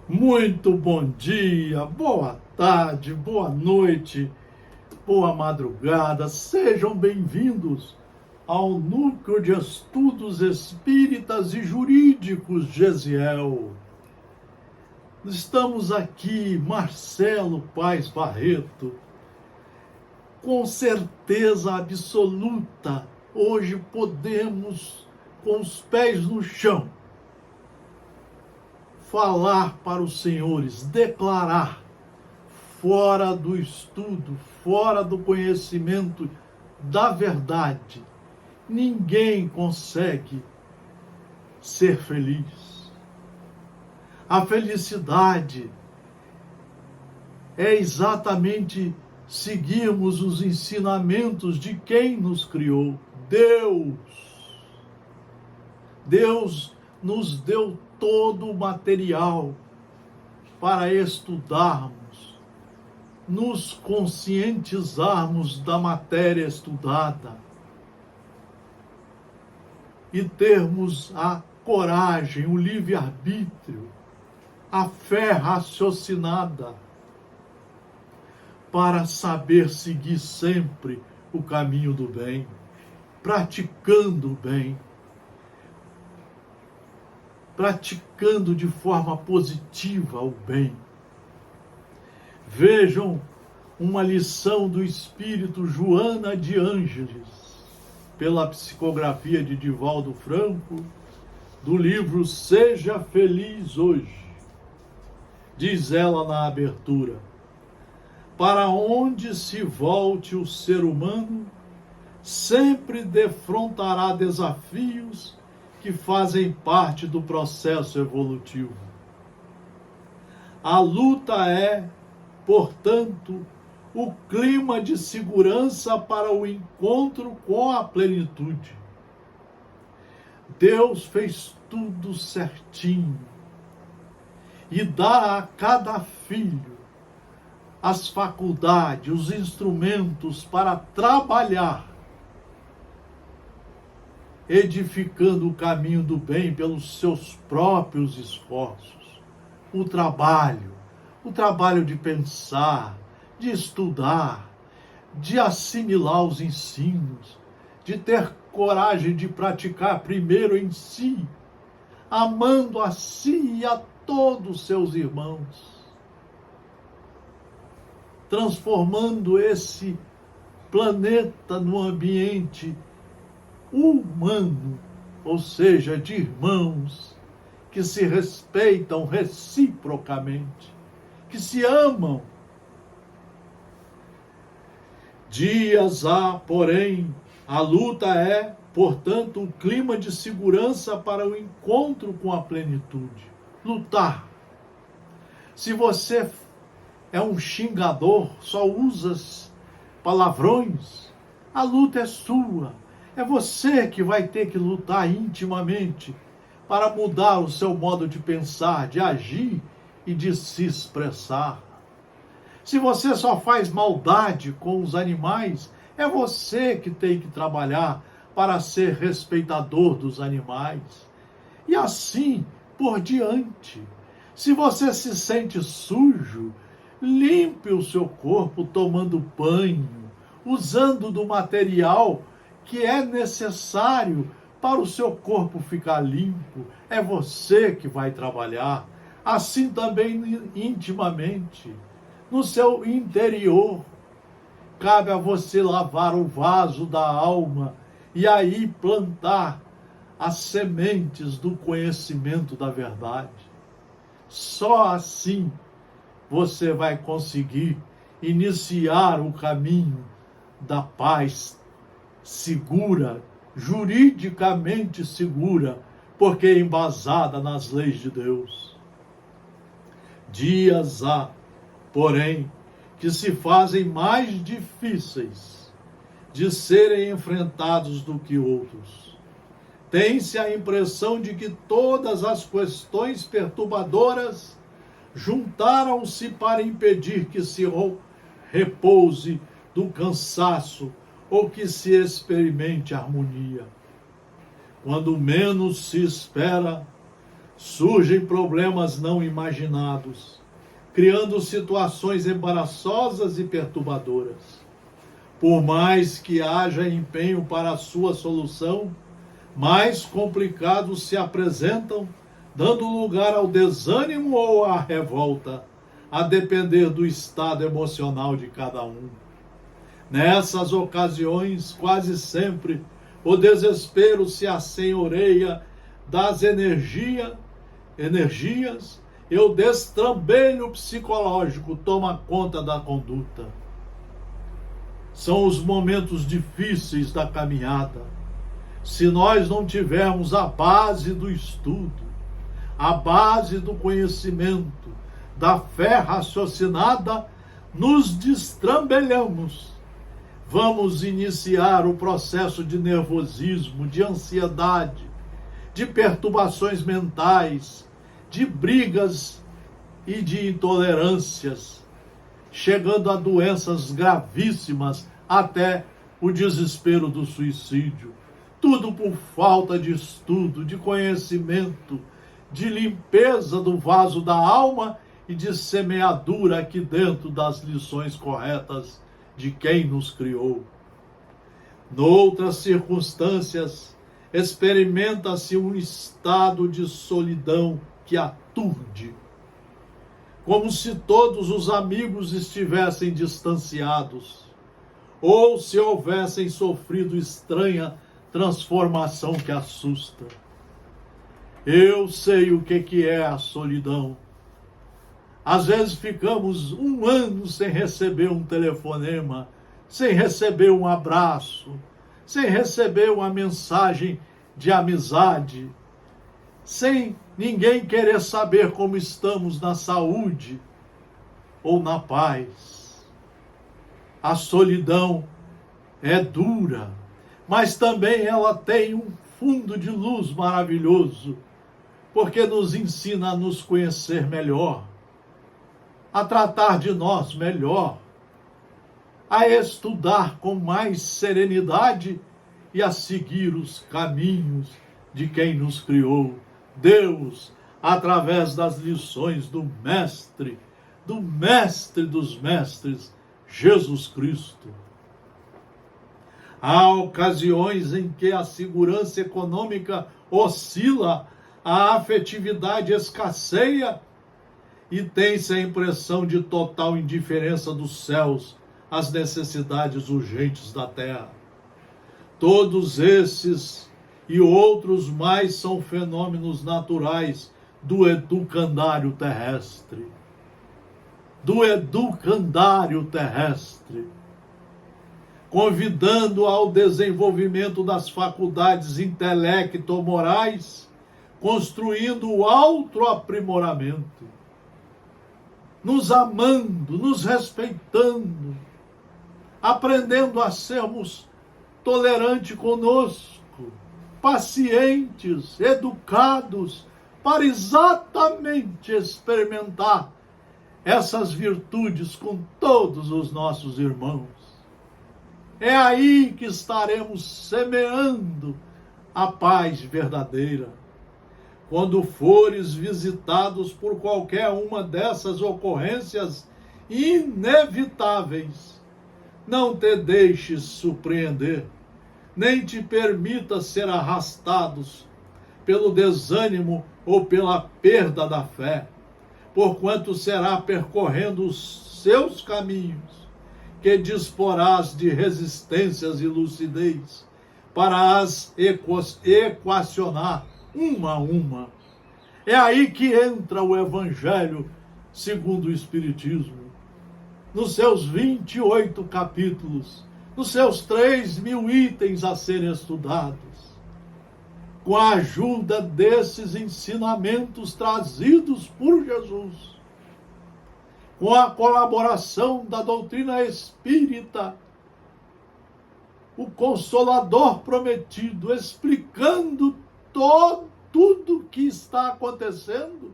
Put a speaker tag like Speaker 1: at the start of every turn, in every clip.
Speaker 1: Muito bom dia, boa tarde, boa noite, boa madrugada. Sejam bem-vindos ao Núcleo de Estudos Espíritas e Jurídicos Gesiel. Estamos aqui, Marcelo Paes Barreto. Com certeza absoluta, hoje podemos, com os pés no chão, falar para os senhores, declarar, fora do estudo, fora do conhecimento da verdade, ninguém consegue ser feliz. A felicidade é exatamente seguirmos os ensinamentos de quem nos criou, Deus. Deus nos deu todo o material para estudarmos, nos conscientizarmos da matéria estudada e termos a coragem, o livre-arbítrio, a fé raciocinada para saber seguir sempre o caminho do bem, praticando o bem, praticando de forma positiva o bem. Vejam uma lição do espírito Joana de Ângeles, pela psicografia de Divaldo Franco, do livro Seja Feliz Hoje. Diz ela na abertura: para onde se volte o ser humano, sempre defrontará desafios que fazem parte do processo evolutivo. A luta é, portanto, o clima de segurança para o encontro com a plenitude. Deus fez tudo certinho e dá a cada filho as faculdades, os instrumentos para trabalhar, edificando o caminho do bem pelos seus próprios esforços. O trabalho de pensar, de estudar, de assimilar os ensinos, de ter coragem de praticar primeiro em si, amando a si e a todos os seus irmãos, transformando esse planeta num ambiente humano, ou seja, de irmãos que se respeitam reciprocamente, que se amam. Dias há, porém, a luta é, portanto, um clima de segurança para o encontro com a plenitude. Lutar. Se você é um xingador, só usa palavrões, a luta é sua. É você que vai ter que lutar intimamente para mudar o seu modo de pensar, de agir e de se expressar. Se você só faz maldade com os animais, é você que tem que trabalhar para ser respeitador dos animais. E assim por diante. Se você se sente sujo, limpe o seu corpo tomando banho, usando do material que é necessário para o seu corpo ficar limpo. É você que vai trabalhar. Assim também intimamente, no seu interior. Cabe a você lavar o vaso da alma e aí plantar as sementes do conhecimento da verdade. Só assim você vai conseguir iniciar o caminho da paz segura, juridicamente segura, porque é embasada nas leis de Deus. Dias há, porém, que se fazem mais difíceis de serem enfrentados do que outros. Tem-se a impressão de que todas as questões perturbadoras juntaram-se para impedir que se repouse do cansaço ou que se experimente harmonia. Quando menos se espera, surgem problemas não imaginados, criando situações embaraçosas e perturbadoras. Por mais que haja empenho para a sua solução, mais complicados se apresentam, dando lugar ao desânimo ou à revolta, a depender do estado emocional de cada um. Nessas ocasiões, quase sempre, o desespero se assenhoreia das energias e o destrambelho psicológico toma conta da conduta. São os momentos difíceis da caminhada. Se nós não tivermos a base do estudo, a base do conhecimento, da fé raciocinada, nos destrambelhamos. Vamos iniciar o processo de nervosismo, de ansiedade, de perturbações mentais, de brigas e de intolerâncias, chegando a doenças gravíssimas, até o desespero do suicídio. Tudo por falta de estudo, de conhecimento, de limpeza do vaso da alma e de semeadura aqui dentro das lições corretas de quem nos criou. Noutras circunstâncias, experimenta-se um estado de solidão que aturde, como se todos os amigos estivessem distanciados, ou se houvessem sofrido estranha transformação que assusta. Eu sei o que é a solidão. Às vezes ficamos um ano sem receber um telefonema, sem receber um abraço, sem receber uma mensagem de amizade, sem ninguém querer saber como estamos na saúde ou na paz. A solidão é dura, mas também ela tem um fundo de luz maravilhoso, porque nos ensina a nos conhecer melhor, a tratar de nós melhor, a estudar com mais serenidade e a seguir os caminhos de quem nos criou, Deus, através das lições do Mestre dos Mestres, Jesus Cristo. Há ocasiões em que a segurança econômica oscila, a afetividade escasseia e tem-se a impressão de total indiferença dos céus às necessidades urgentes da terra. Todos esses e outros mais são fenômenos naturais do educandário terrestre. Convidando ao desenvolvimento das faculdades intelecto-morais, construindo o autoaprimoramento, nos amando, nos respeitando, aprendendo a sermos tolerantes conosco, pacientes, educados, para exatamente experimentar essas virtudes com todos os nossos irmãos. É aí que estaremos semeando a paz verdadeira. Quando fores visitados por qualquer uma dessas ocorrências inevitáveis, não te deixes surpreender, nem te permita ser arrastados pelo desânimo ou pela perda da fé, porquanto será percorrendo os seus caminhos que disporás de resistências e lucidez para as equacionar uma a uma. É aí que entra o Evangelho segundo o Espiritismo. Nos seus 28 capítulos, nos seus 3.000 itens a serem estudados, com a ajuda desses ensinamentos trazidos por Jesus, com a colaboração da doutrina espírita, o Consolador prometido, explicando tudo o que está acontecendo,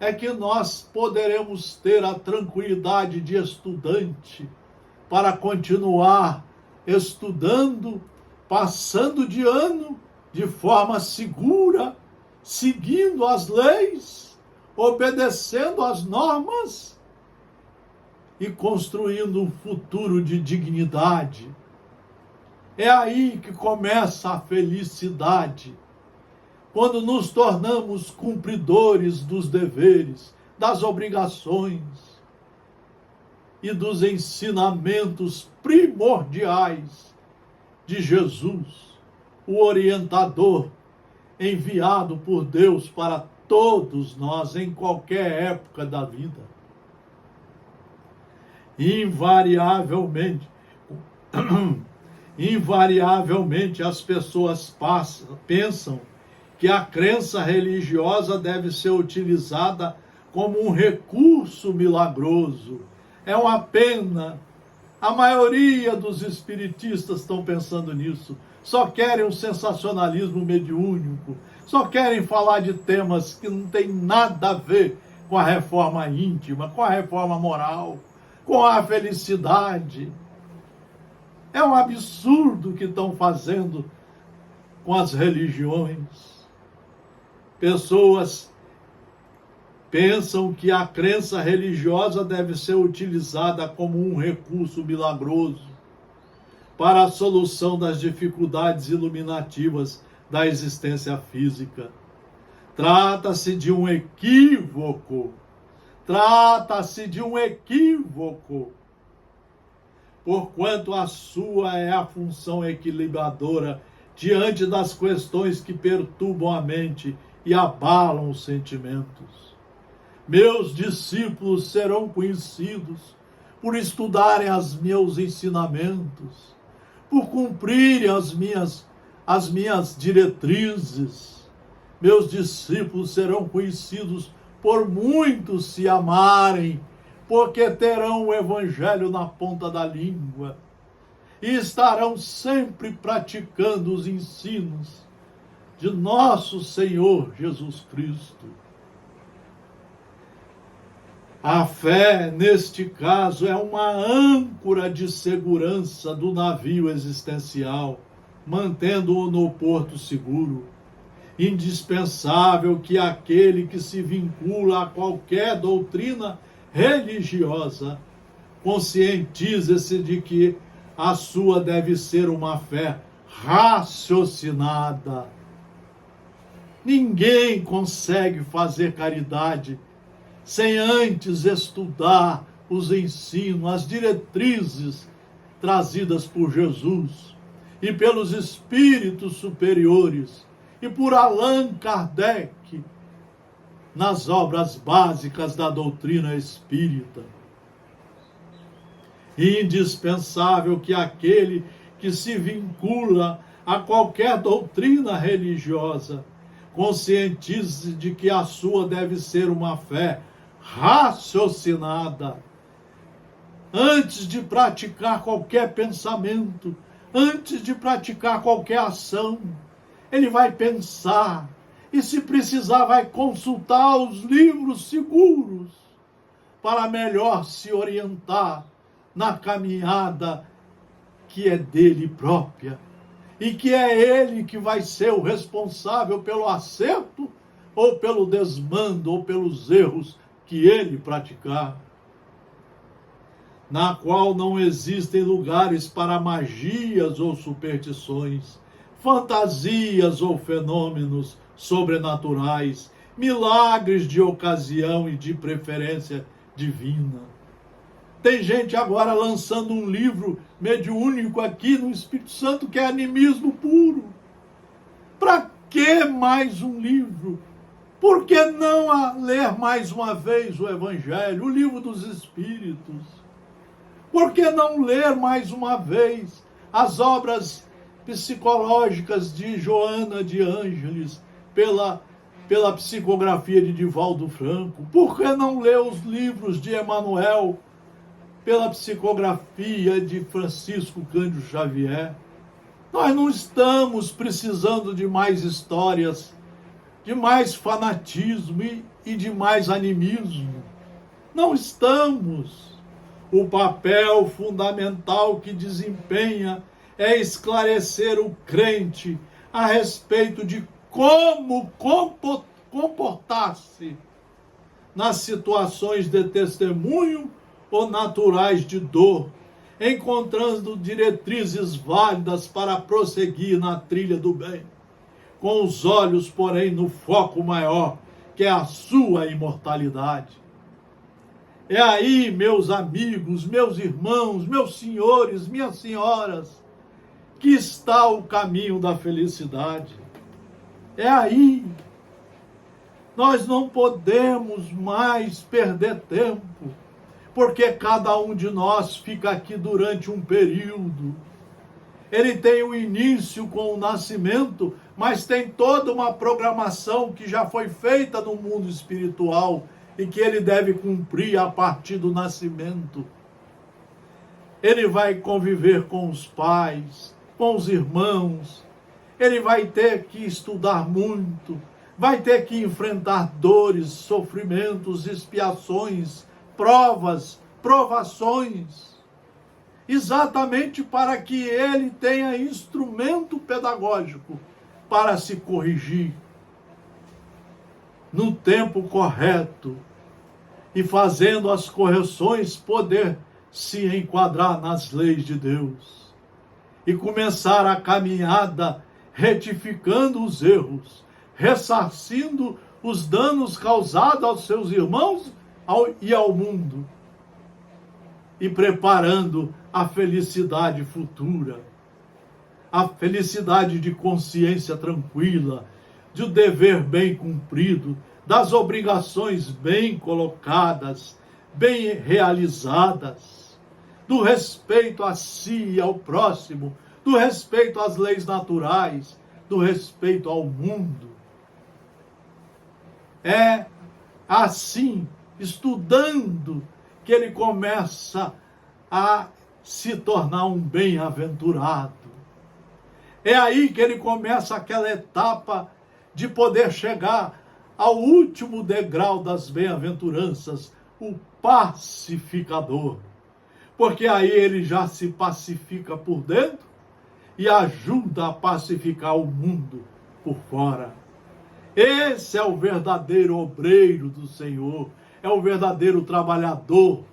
Speaker 1: é que nós poderemos ter a tranquilidade de estudante para continuar estudando, passando de ano de forma segura, seguindo as leis, obedecendo às normas e construindo um futuro de dignidade. É aí que começa a felicidade, quando nos tornamos cumpridores dos deveres, das obrigações e dos ensinamentos primordiais de Jesus, o orientador enviado por Deus para todos nós em qualquer época da vida. Invariavelmente as pessoas pensam que a crença religiosa deve ser utilizada como um recurso milagroso. É uma pena. A maioria dos espiritistas estão pensando nisso. Só querem um sensacionalismo mediúnico. Só querem falar de temas que não tem nada a ver com a reforma íntima, com a reforma moral, com a felicidade. É um absurdo o que estão fazendo com as religiões. Pessoas pensam que a crença religiosa deve ser utilizada como um recurso milagroso para a solução das dificuldades iluminativas da existência física. Trata-se de um equívoco. Trata-se de um equívoco. Porquanto a sua é a função equilibradora diante das questões que perturbam a mente e abalam os sentimentos. Meus discípulos serão conhecidos por estudarem os meus ensinamentos, por cumprirem as minhas diretrizes. Meus discípulos serão conhecidos por muitos se amarem, porque terão o evangelho na ponta da língua e estarão sempre praticando os ensinos de nosso Senhor Jesus Cristo. A fé, neste caso, é uma âncora de segurança do navio existencial, mantendo-o no porto seguro. Indispensável que aquele que se vincula a qualquer doutrina religiosa conscientize-se de que a sua deve ser uma fé raciocinada. Ninguém consegue fazer caridade sem antes estudar os ensinos, as diretrizes trazidas por Jesus e pelos espíritos superiores e por Allan Kardec nas obras básicas da doutrina espírita. Indispensável que aquele que se vincula a qualquer doutrina religiosa conscientize de que a sua deve ser uma fé raciocinada. Antes de praticar qualquer pensamento, antes de praticar qualquer ação, ele vai pensar e, se precisar, vai consultar os livros seguros para melhor se orientar na caminhada que é dele própria e que é ele que vai ser o responsável pelo acerto ou pelo desmando ou pelos erros que ele praticar, na qual não existem lugares para magias ou superstições, fantasias ou fenômenos sobrenaturais, milagres de ocasião e de preferência divina. Tem gente agora lançando um livro mediúnico aqui no Espírito Santo que é animismo puro. Para que mais um livro? Por que não ler mais uma vez o Evangelho, o Livro dos Espíritos? Por que não ler mais uma vez as obras psicológicas de Joana de Ângeles pela psicografia de Divaldo Franco? Por que não ler os livros de Emmanuel pela psicografia de Francisco Cândido Xavier? Nós não estamos precisando de mais histórias, de mais fanatismo e de mais animismo. Não estamos. O papel fundamental que desempenha é esclarecer o crente a respeito de como comportar-se nas situações de testemunho ou naturais de dor, encontrando diretrizes válidas para prosseguir na trilha do bem, com os olhos, porém, no foco maior, que é a sua imortalidade. É aí, meus amigos, meus irmãos, meus senhores, minhas senhoras, que está o caminho da felicidade. É aí. Nós não podemos mais perder tempo, porque cada um de nós fica aqui durante um período. Ele tem o início com o nascimento, mas tem toda uma programação que já foi feita no mundo espiritual e que ele deve cumprir a partir do nascimento. Ele vai conviver com os pais, com os irmãos, ele vai ter que estudar muito, vai ter que enfrentar dores, sofrimentos, expiações, provas, provações, exatamente para que ele tenha instrumento pedagógico para se corrigir no tempo correto e, fazendo as correções, poder se enquadrar nas leis de Deus e começar a caminhada retificando os erros, ressarcindo os danos causados aos seus irmãos e ao mundo, e preparando a felicidade futura, a felicidade de consciência tranquila, de um dever bem cumprido, das obrigações bem colocadas, bem realizadas, do respeito a si e ao próximo, do respeito às leis naturais, do respeito ao mundo. É assim, estudando, que ele começa a se tornar um bem-aventurado. É aí que ele começa aquela etapa de poder chegar ao último degrau das bem-aventuranças, o pacificador. Porque aí ele já se pacifica por dentro e ajuda a pacificar o mundo por fora. Esse é o verdadeiro obreiro do Senhor, é o verdadeiro trabalhador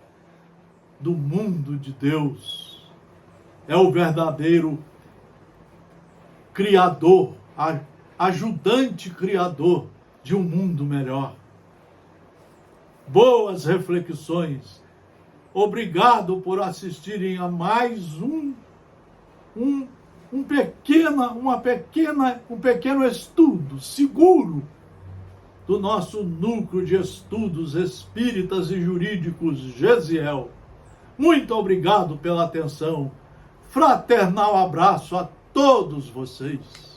Speaker 1: do mundo de Deus, é o verdadeiro criador, ajudante criador de um mundo melhor. Boas reflexões. Obrigado por assistirem a mais um pequeno estudo seguro do nosso núcleo de estudos espíritas e jurídicos Gesiel. Muito obrigado pela atenção. Fraternal abraço a todos vocês.